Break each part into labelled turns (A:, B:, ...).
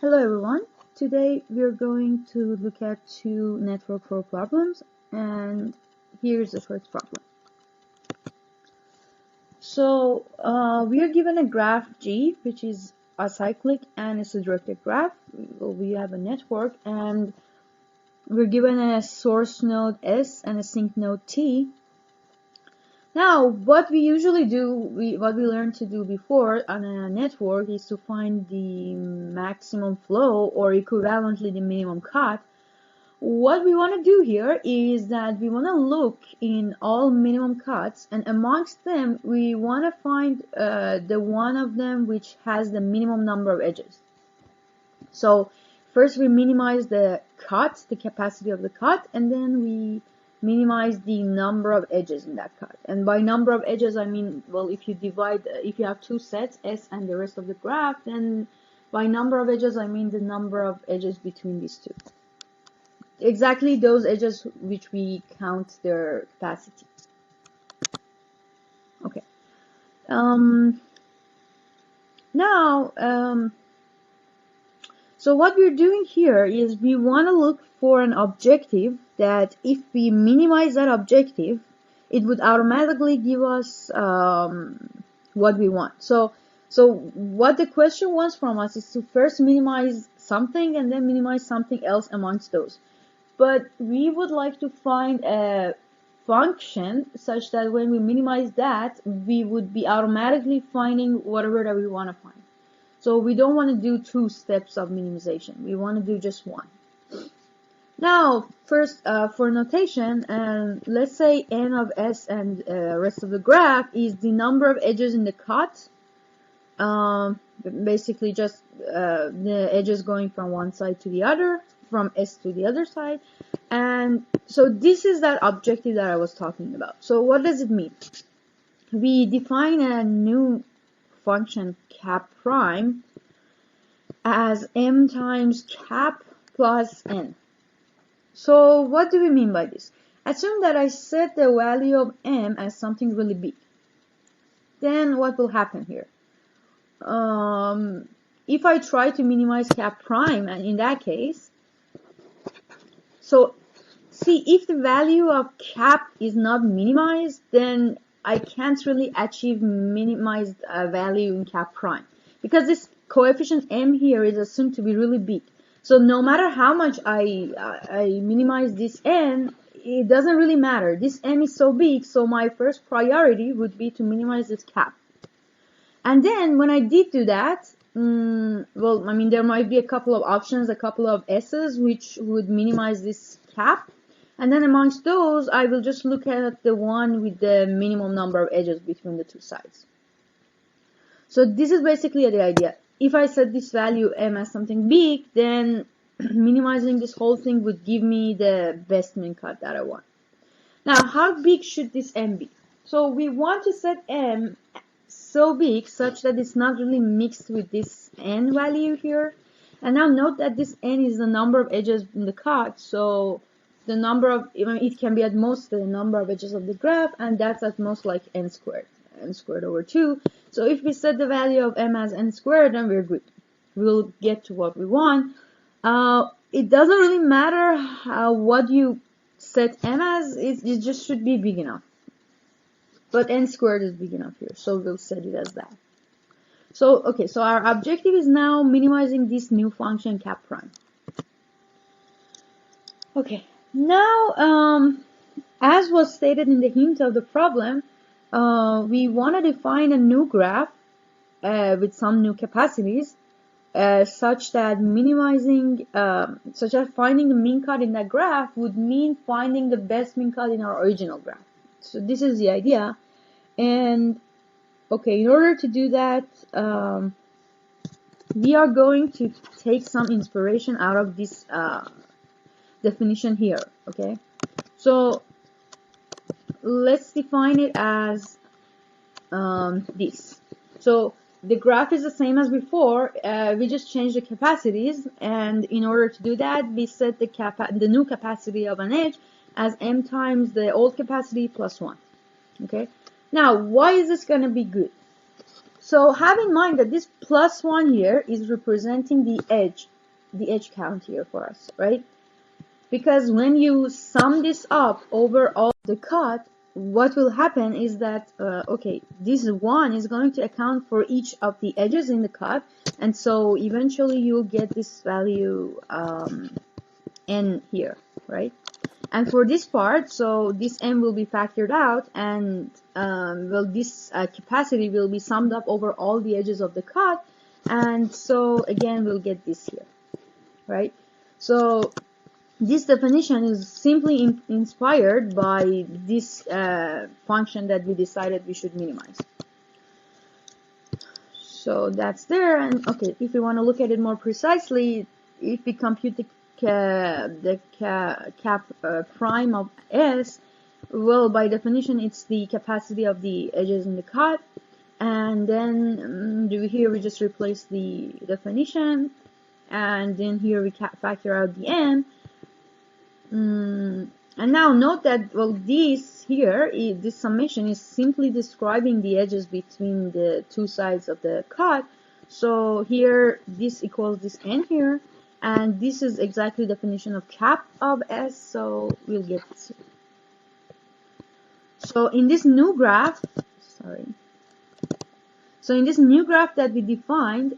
A: Hello everyone. Today we are going to look at two network flow problems, and here's the first problem. So we are given a graph G, which is acyclic and it's a directed graph. We have a network and we're given a source node S and a sink node T. Now, what we usually do, what we learned to do before on a network is to find the maximum flow or equivalently the minimum cut. What we want to do here is that we want to look in all minimum cuts, and amongst them we want to find the one of them which has the minimum number of edges. So first we minimize the cut, the capacity of the cut, and then we minimize the number of edges in that cut. And by number of edges, I mean, well, if you have two sets, S and the rest of the graph, then by number of edges, I mean the number of edges between these two. Exactly those edges which we count their capacity. Okay. So what we're doing here is we want to look for an objective that if we minimize that objective, it would automatically give us what we want. So what the question wants from us is to first minimize something and then minimize something else amongst those. But we would like to find a function such that when we minimize that, we would be automatically finding whatever that we want to find. So we don't want to do two steps of minimization. We want to do just one. Now, first, for notation, let's say n of s and rest of the graph is the number of edges in the cut. Basically just the edges going from one side to the other, from S to the other side. And so this is that objective that I was talking about. So what does it mean? We define a new function cap prime as m times cap plus n. So what do we mean by this? Assume that I set the value of m as something really big. Then what will happen here? If I try to minimize cap prime, and in that case, so see, if the value of cap is not minimized, then I can't really achieve minimized value in cap prime, because this coefficient m here is assumed to be really big. So no matter how much I minimize this n, it doesn't really matter. This m is so big, so my first priority would be to minimize this cap. And then when I did do that, well, I mean, there might be a couple of options, a couple of S's which would minimize this cap. And then amongst those, I will just look at the one with the minimum number of edges between the two sides. So this is basically the idea. If I set this value m as something big, then minimizing this whole thing would give me the best min cut that I want. Now, how big should this m be? So we want to set m so big such that it's not really mixed with this n value here. And now note that this n is the number of edges in the cut, so the number of, it can be at most the number of edges of the graph, and that's at most like n squared over 2. So if we set the value of m as n squared, then we're good. We'll get to what we want. It doesn't really matter what you set m as, it just should be big enough. But n squared is big enough here, so we'll set it as that. So, okay, so our objective is now minimizing this new function cap prime. Okay, now, as was stated in the hint of the problem, we want to define a new graph with some new capacities, such that finding the min cut in that graph would mean finding the best min cut in our original graph. So this is the idea. And okay, in order to do that, we are going to take some inspiration out of this definition here. Okay, so let's define it as this. So the graph is the same as before. We just changed the capacities, and in order to do that, we set the new capacity of an edge as m times the old capacity plus 1. Okay. Now, why is this going to be good? So have in mind that this +1 here is representing the edge count here for us, right? Because when you sum this up over all the cut, what will happen is that, okay, this 1 is going to account for each of the edges in the cut, and so eventually you'll get this value n here, right? And for this part, so this n will be factored out, and well, this capacity will be summed up over all the edges of the cut, and so again we'll get this here, right? So this definition is simply inspired by this function that we decided we should minimize. So that's there, and okay, if we want to look at it more precisely, if we compute the cap prime of S, well, by definition, it's the capacity of the edges in the cut, and then here we just replace the definition, and then here we factor out the n. And now note that, well, this here, this summation is simply describing the edges between the two sides of the cut. So here, this equals this n here, and this is exactly the definition of cap of S, so we'll get this here. So in this new graph, so in this new graph that we defined,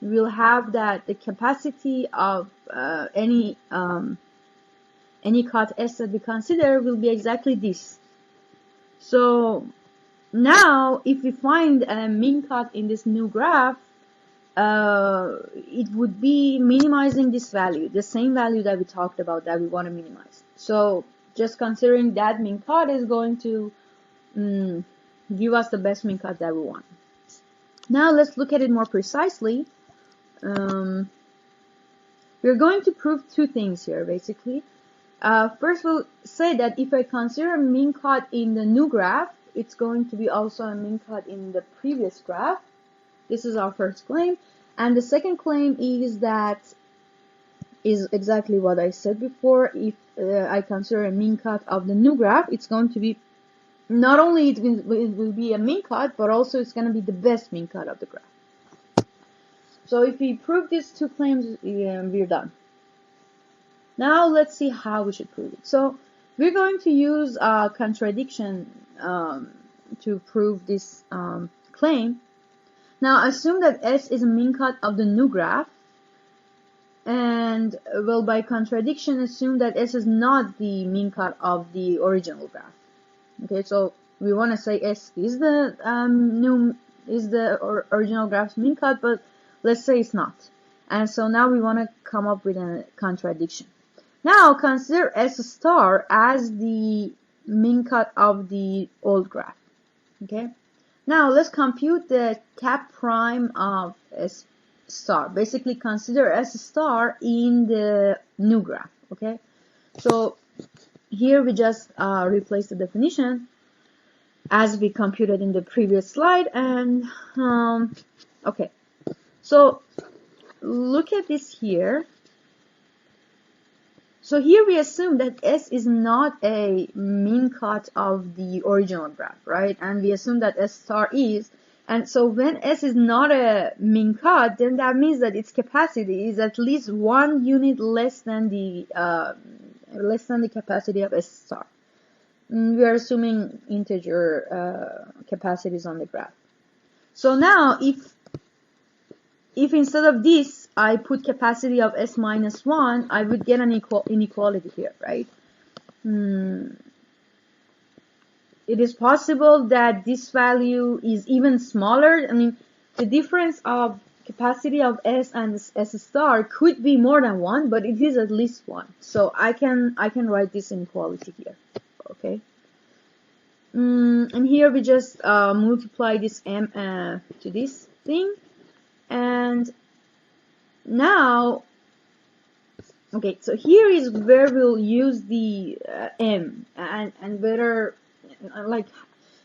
A: we'll have that the capacity of any cut S that we consider will be exactly this. So now if we find a min cut in this new graph, it would be minimizing this value, the same value that we talked about that we want to minimize. So just considering that min cut is going to give us the best min cut that we want. Now let's look at it more precisely. We're going to prove two things here, basically. First, we'll say that if I consider a min cut in the new graph, it's going to be also a min cut in the previous graph. This is our first claim. And the second claim is that is exactly what I said before. If I consider a min cut of the new graph, it's going to be not only it will be a min cut, but also it's going to be the best min cut of the graph. So if we prove these two claims, we're done. Now let's see how we should prove it. So we're going to use a contradiction to prove this claim. Now assume that S is a min cut of the new graph, and well, by contradiction, assume that S is not the min cut of the original graph. Okay, so we want to say S is the original graph's min cut, but let's say it's not. And so now we want to come up with a contradiction. Now consider S star as the min cut of the old graph. Okay. Now let's compute the cap prime of S star. Basically consider S star in the new graph. Okay. So here we just replace the definition as we computed in the previous slide, and okay. So look at this here. So here we assume that S is not a min cut of the original graph, right? And we assume that S star is. And so when S is not a min cut, then that means that its capacity is at least 1 unit less than the capacity of S star. We are assuming integer capacities on the graph. So now if instead of this, I put capacity of S minus 1, I would get an inequality here, right? It is possible that this value is even smaller. I mean, the difference of capacity of S and S star could be more than 1, but it is at least 1. So I can write this inequality here, okay? And here we just multiply this m to this thing. And now, okay, so here is where we'll use the m, and whether, like,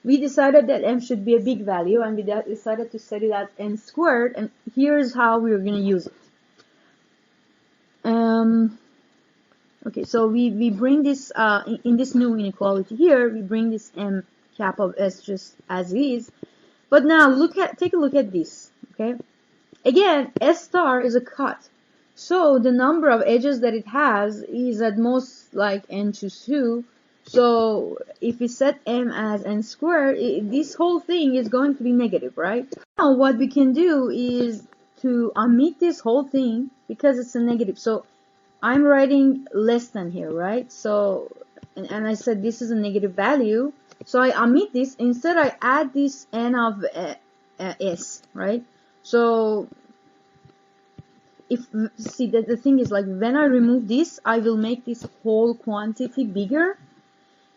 A: we decided that m should be a big value, and we decided to set it at n squared, and here's how we're going to use it. Okay, so we bring this, in this new inequality here, we bring this m cap of S just as is, But now take a look at this, okay? Again, S star is a cut. So the number of edges that it has is at most like n choose 2. So if we set m as n squared, this whole thing is going to be negative, right? Now what we can do is to omit this whole thing because it's a negative. So I'm writing less than here, right? So, and I said this is a negative value. So I omit this. Instead, I add this n of s, right? So see that the thing is like when I remove this, I will make this whole quantity bigger,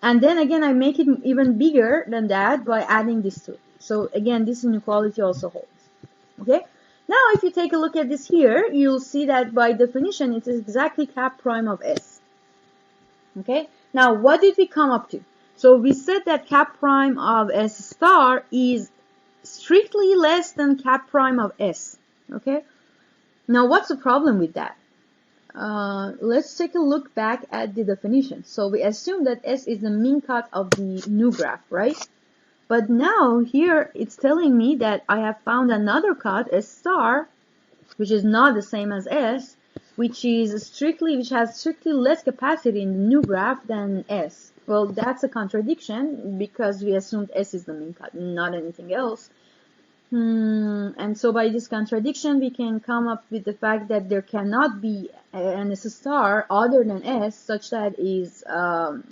A: and then again I make it even bigger than that by adding this to it. So again, this inequality also holds. Okay. Now if you take a look at this here, you'll see that by definition it is exactly cap prime of s. Okay. Now what did we come up to? So we said that cap prime of s star is strictly less than cap prime of s. Okay. Now, what's the problem with that? Let's take a look back at the definition. So we assume that S is the min cut of the new graph, right? But now here it's telling me that I have found another cut, S star, which is not the same as S, which has strictly less capacity in the new graph than S. Well, that's a contradiction because we assumed S is the min cut, not anything else. And so by this contradiction, we can come up with the fact that there cannot be an S star other than S such that is the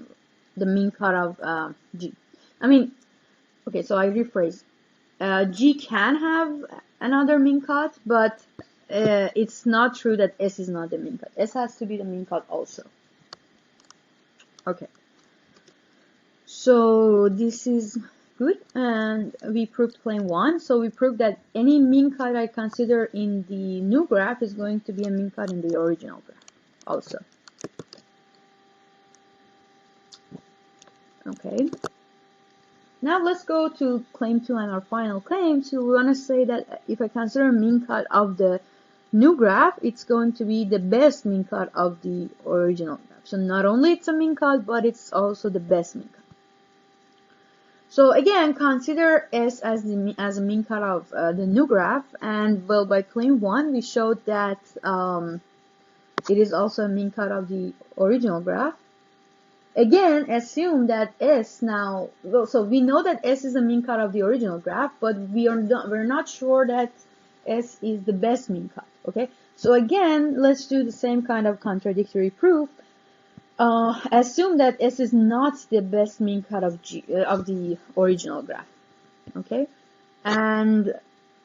A: min cut of G. I mean, okay, so I rephrase. G can have another min cut, but it's not true that S is not the min cut. S has to be the min cut also. Okay. So this is good, and we proved claim 1. So we proved that any min cut I consider in the new graph is going to be a min cut in the original graph also. Okay. Now let's go to claim 2 and our final claim. So we want to say that if I consider a min cut of the new graph, it's going to be the best min cut of the original graph. So not only it's a min cut, but it's also the best min cut. So again, consider S as a min cut of the new graph, and well, by claim 1, we showed that it is also a min cut of the original graph. Again, assume that S now, well, so we know that S is a min cut of the original graph, but we're not sure that S is the best min cut. Okay, so again, let's do the same kind of contradictory proof. Assume that S is not the best min cut of the original graph, okay? And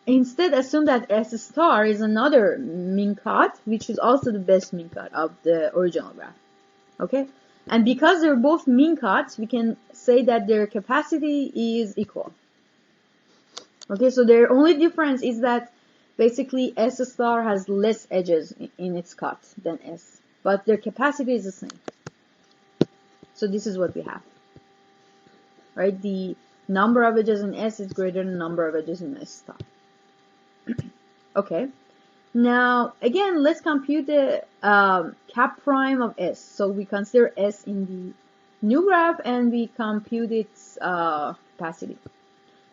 A: instead assume that S star is another min cut, which is also the best min cut of the original graph, okay? And because they're both min cuts, we can say that their capacity is equal. Okay, so their only difference is that basically S star has less edges in its cut than S, but their capacity is the same. So this is what we have, right? The number of edges in S is greater than the number of edges in S star. Okay. Now, again, let's compute the cap prime of S. So we consider S in the new graph and we compute its capacity.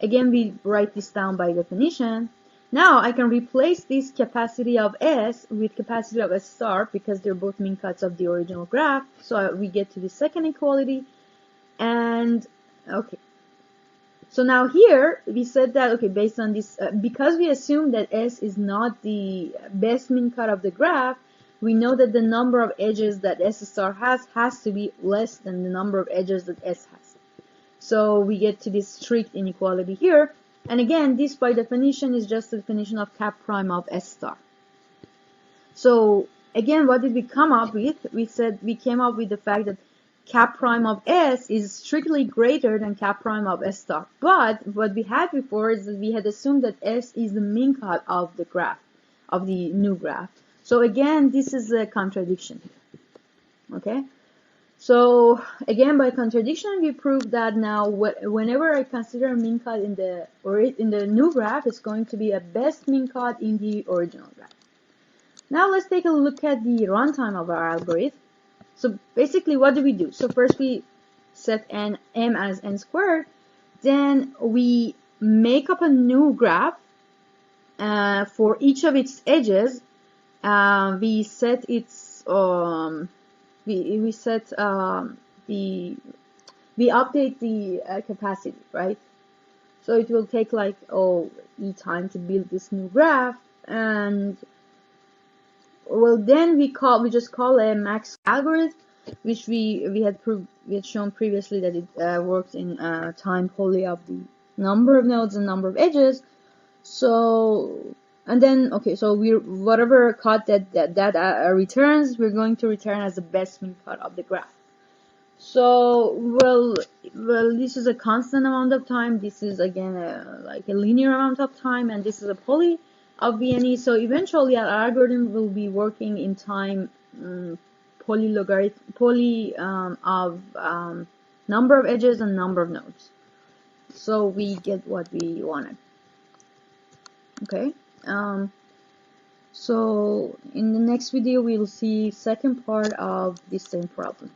A: Again, we write this down by definition. Now I can replace this capacity of S with capacity of S star because they're both min cuts of the original graph. So we get to the second equality. And okay. So now here we said that, okay, based on this, because we assume that S is not the best min cut of the graph, we know that the number of edges that S star has to be less than the number of edges that S has. So we get to this strict inequality here. And again, this by definition is just the definition of cap prime of S star. So again, what did we come up with? We came up with the fact that cap prime of S is strictly greater than cap prime of S star. But what we had before is that we had assumed that S is the min cut of the graph, of the new graph. So again, this is a contradiction here. Okay? So again, by contradiction, we proved that now whenever I consider a min cut in the new graph, it's going to be a best min cut in the original graph. Now let's take a look at the runtime of our algorithm. So basically, what do we do? So first we set m as n squared, then we make up a new graph for each of its edges. We set its we set the we update the capacity, right? So it will take like e time to build this new graph, and well, then we just call a max algorithm, which we had shown previously that it works in time wholly of the number of nodes and number of edges. So, and then okay, so we whatever cut that returns, we're going to return as the best min cut of the graph. So well, this is a constant amount of time. This is again like a linear amount of time, and this is a poly of BNE. So eventually, our algorithm will be working in time poly of number of edges and number of nodes. So we get what we wanted. Okay. So in the next video, we'll see second part of this same problem.